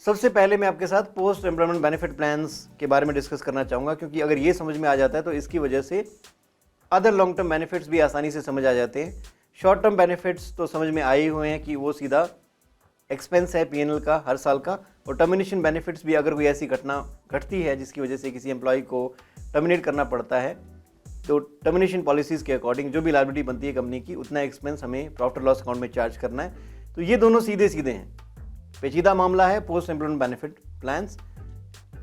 सबसे पहले मैं आपके साथ पोस्ट एम्प्लॉयमेंट बेनिफिट प्लान्स के बारे में डिस्कस करना चाहूँगा, क्योंकि अगर ये समझ में आ जाता है तो इसकी वजह से अदर लॉन्ग टर्म बेनिफिट्स भी आसानी से समझ आ जाते हैं। शॉर्ट टर्म बेनिफिट्स तो समझ में आए ही हुए हैं कि वो सीधा एक्सपेंस है पीएनएल का हर साल का, और टर्मिनेशन बेनिफिट्स भी अगर कोई ऐसी घटना घटती है जिसकी वजह से किसी एम्प्लॉय को टर्मिनेट करना पड़ता है, तो टर्मिनेशन पॉलिसीज़ के अकॉर्डिंग जो भी लायबिलिटी बनती है कंपनी की, उतना एक्सपेंस हमें प्रॉफिट लॉस अकाउंट में चार्ज करना है। तो ये दोनों सीधे सीधे हैं। पेचीदा मामला है पोस्ट एम्प्लॉयमेंट बेनिफिट प्लान्स,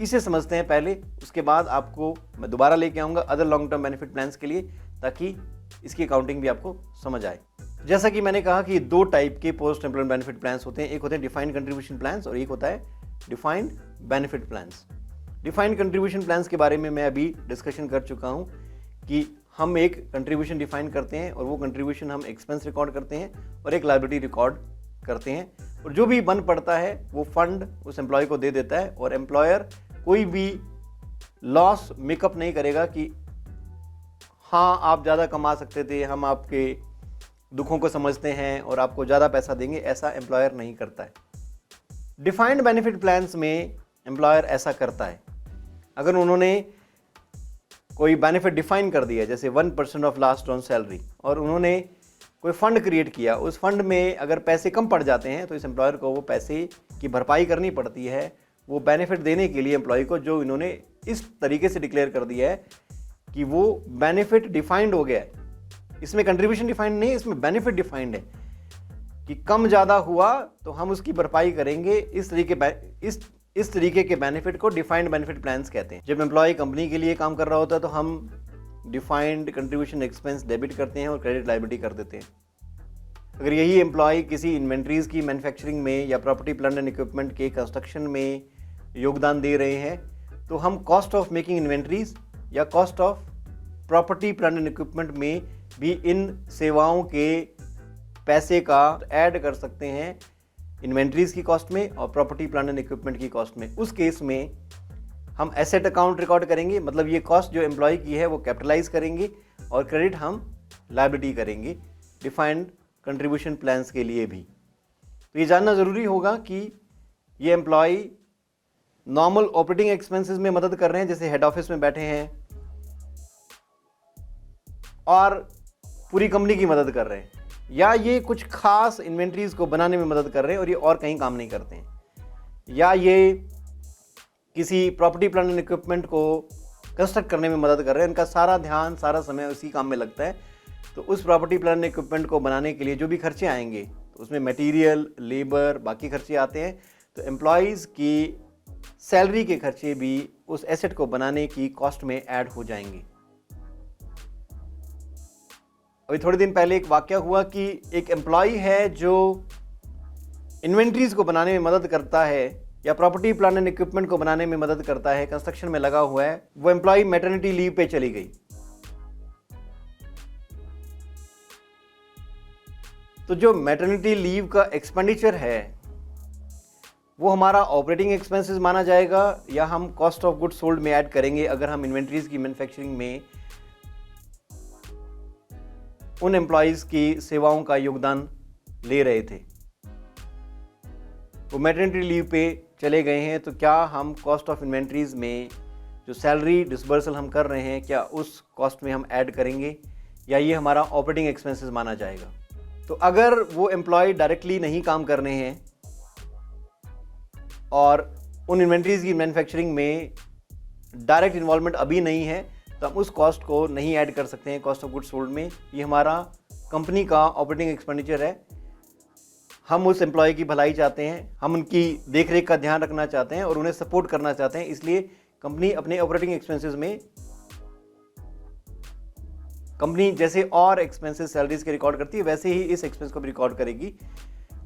इसे समझते हैं पहले, उसके बाद आपको मैं दोबारा लेके आऊँगा other long term benefit plans के लिए, ताकि इसकी अकाउंटिंग भी आपको समझ आए। जैसा कि मैंने कहा कि दो टाइप के पोस्ट एम्प्लॉयमेंट बेनिफिट प्लान्स होते हैं, एक होते हैं डिफाइंड कंट्रीब्यूशन प्लान्स और एक होता है defined benefit plans. Defined contribution plans के बारे में मैं अभी डिस्कशन कर चुका हूँ कि हम एक कंट्रीब्यूशन डिफाइन करते हैं और वो कंट्रीब्यूशन हम एक्सपेंस रिकॉर्ड करते हैं और एक लायबिलिटी रिकॉर्ड करते हैं, और जो भी बन पड़ता है वो फंड उस एम्प्लॉय को दे देता है, और एम्प्लॉयर कोई भी लॉस मेकअप नहीं करेगा कि हाँ आप ज़्यादा कमा सकते थे, हम आपके दुखों को समझते हैं और आपको ज़्यादा पैसा देंगे, ऐसा एम्प्लॉयर नहीं करता है। डिफाइंड बेनिफिट प्लान्स में एम्प्लॉयर ऐसा करता है। अगर उन्होंने कोई बेनिफिट डिफाइन कर दिया, जैसे 1% ऑफ लास्ट ऑन सैलरी, और उन्होंने कोई फंड क्रिएट किया, उस फंड में अगर पैसे कम पड़ जाते हैं तो इस एम्प्लॉयर को वो पैसे की भरपाई करनी पड़ती है वो बेनिफिट देने के लिए एम्प्लॉय को, जो इन्होंने इस तरीके से डिक्लेयर कर दिया है कि वो बेनिफिट डिफाइंड हो गया है। इसमें कंट्रीब्यूशन डिफाइंड नहीं, इसमें बेनिफिट डिफाइंड है कि कम ज़्यादा हुआ तो हम उसकी भरपाई करेंगे। इस तरीके के बेनिफिट को डिफाइंड बेनिफिट प्लान्स कहते हैं। जब एम्प्लॉय कंपनी के लिए काम कर रहा होता है तो हम डिफाइंड कंट्रीब्यूशन एक्सपेंस डेबिट करते हैं और क्रेडिट लायबिलिटी कर देते हैं। अगर यही एम्प्लॉय किसी इन्वेंट्रीज़ की मैन्युफैक्चरिंग में या प्रॉपर्टी प्लांट एंड इक्विपमेंट के कंस्ट्रक्शन में योगदान दे रहे हैं, तो हम कॉस्ट ऑफ मेकिंग इन्वेंट्रीज या cost of property plant and equipment में भी इन सेवाओं के पैसे का ऐड कर सकते हैं इन्वेंट्रीज की कॉस्ट में और प्रॉपर्टी प्लांट एंड इक्विपमेंट की कॉस्ट में। उस केस में हम एसेट अकाउंट रिकॉर्ड करेंगे, मतलब ये कॉस्ट जो एम्प्लॉय की है वो कैपिटलाइज करेंगे और क्रेडिट हम लायबिलिटी करेंगे डिफाइंड कंट्रीब्यूशन प्लान्स के लिए भी। तो ये जानना ज़रूरी होगा कि ये एम्प्लॉय नॉर्मल ऑपरेटिंग एक्सपेंसेस में मदद कर रहे हैं, जैसे हेड ऑफिस में बैठे हैं और पूरी कंपनी की मदद कर रहे हैं, या ये कुछ खास इन्वेंट्रीज को बनाने में मदद कर रहे हैं और ये और कहीं काम नहीं करते हैं, या ये किसी प्रॉपर्टी प्लांट एंड इक्विपमेंट को कंस्ट्रक्ट करने में मदद कर रहे हैं। इनका सारा ध्यान सारा समय उसी काम में लगता है। तो उस प्रॉपर्टी प्लांट एंड इक्विपमेंट को बनाने के लिए जो भी खर्चे आएंगे, तो उसमें मटेरियल, लेबर, बाकी खर्चे आते हैं, तो एम्प्लॉयज़ की सैलरी के खर्चे भी उस एसेट को बनाने की कॉस्ट में ऐड हो जाएंगे। अभी थोड़े दिन पहले एक वाकया हुआ कि एक एम्प्लॉय है जो इन्वेंट्रीज को बनाने में मदद करता है या प्रॉपर्टी प्लांट एंड इक्विपमेंट को बनाने में मदद करता है, कंस्ट्रक्शन में लगा हुआ है, वो एम्प्लॉय मैटरनिटी लीव पे चली गई। तो जो मैटरनिटी लीव का एक्सपेंडिचर है वो हमारा ऑपरेटिंग एक्सपेंसेस माना जाएगा या हम कॉस्ट ऑफ गुड्स सोल्ड में ऐड करेंगे अगर हम इन्वेंट्रीज की मैन्युफैक्चरिंग में उन एम्प्लॉयज़ की सेवाओं का योगदान ले रहे थे। वो मैटरनिटी लीव पे चले गए हैं, तो क्या हम कॉस्ट ऑफ इन्वेंट्रीज में जो सैलरी डिसबर्सल हम कर रहे हैं, क्या उस कॉस्ट में हम ऐड करेंगे या ये हमारा ऑपरेटिंग एक्सपेंसेस माना जाएगा? तो अगर वो एम्प्लॉय डायरेक्टली नहीं काम कर रहे हैं और उन इन्वेंट्रीज की मैन्युफैक्चरिंग में डायरेक्ट इन्वॉल्वमेंट अभी नहीं है, तो हम उस कॉस्ट को नहीं ऐड कर सकते हैं कॉस्ट ऑफ गुड्स सोल्ड में। ये हमारा कंपनी का ऑपरेटिंग एक्सपेंडिचर है। हम उस एम्प्लॉय की भलाई चाहते हैं, हम उनकी देखरेख का ध्यान रखना चाहते हैं और उन्हें सपोर्ट करना चाहते हैं, इसलिए कंपनी अपने ऑपरेटिंग एक्सपेंसेस में कंपनी जैसे और एक्सपेंसेस सैलरीज के रिकॉर्ड करती है वैसे ही इस एक्सपेंस को भी रिकॉर्ड करेगी।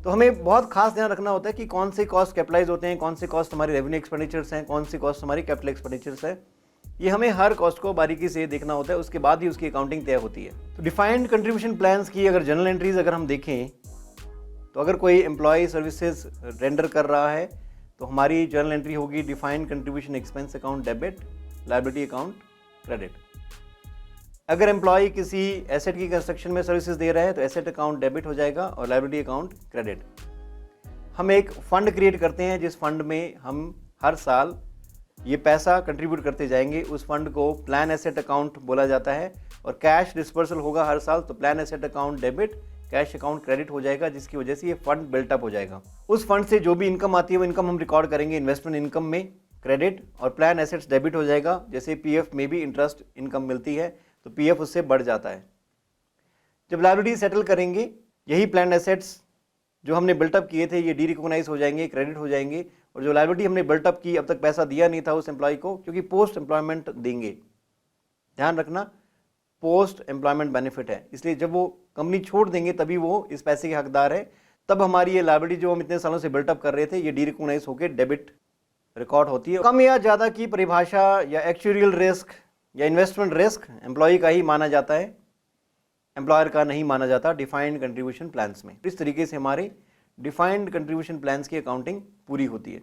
तो हमें बहुत खास ध्यान रखना होता है कि कौन से कॉस्ट कैपिटलाइज होते हैं, कौन से कॉस्ट हमारी रेवेन्यू एक्सपेंडिचर्स हैं, कौन सी कॉस्ट हमारी कैपिटल एक्सपेंडिचर्स है। ये हमें हर कॉस्ट को बारीकी से देखना होता है, उसके बाद ही उसकी अकाउंटिंग तय होती है। तो डिफाइंड कंट्रीब्यूशन प्लान्स की अगर जनरल एंट्रीज अगर हम देखें, तो अगर कोई एम्प्लॉय सर्विसेज रेंडर कर रहा है तो हमारी जर्नल एंट्री होगी defined contribution expense account debit, liability account credit. अगर एम्प्लॉय किसी एसेट की कंस्ट्रक्शन में सर्विसेज दे रहा है तो एसेट अकाउंट डेबिट हो जाएगा और लायबिलिटी अकाउंट क्रेडिट। हम एक फंड क्रिएट करते हैं जिस फंड में हम हर साल ये पैसा कंट्रीब्यूट करते जाएंगे। उस फंड को प्लान एसेट अकाउंट बोला जाता है और कैश डिस्पर्सल होगा हर साल, तो plan asset account debit, cash account credit हो जाएगा, जिसकी वजह से ये फंड बिल्टअप हो जाएगा। उस फंड से जो भी इनकम आती है वो इनकम हम रिकॉर्ड करेंगे इन्वेस्टमेंट इनकम में, क्रेडिट, और प्लान एसेट्स डेबिट हो जाएगा। जैसे पीएफ में भी इंटरेस्ट इनकम मिलती है तो पीएफ उससे बढ़ जाता है। जब लायबिलिटी सेटल करेंगे, यही प्लान एसेट्स जो हमने बिल्टअप किए थे ये डी रिकॉग्नाइज हो जाएंगे, क्रेडिट हो जाएंगे, और जो लायबिलिटी हमने बिल्टअप की, अब तक पैसा दिया नहीं था उस एम्प्लॉय को, क्योंकि पोस्ट एम्प्लॉयमेंट देंगे, ध्यान रखना पोस्ट एम्प्लॉयमेंट बेनिफिट है, इसलिए जब वो कंपनी छोड़ देंगे तभी वो इस पैसे के हकदार है। तब हमारी ये लायबिलिटी जो हम इतने सालों से बिल्टअप कर रहे थे ये डी रिकॉग्नाइज होकर डेबिट रिकॉर्ड होती है। कम या ज़्यादा की परिभाषा या एक्चुअरियल रिस्क या इन्वेस्टमेंट रिस्क एम्प्लॉय का ही माना जाता है, एम्प्लॉयर का नहीं माना जाता डिफाइंड कंट्रीब्यूशन प्लान्स में। इस तरीके से हमारे डिफाइंड कंट्रीब्यूशन प्लान्स की अकाउंटिंग पूरी होती है।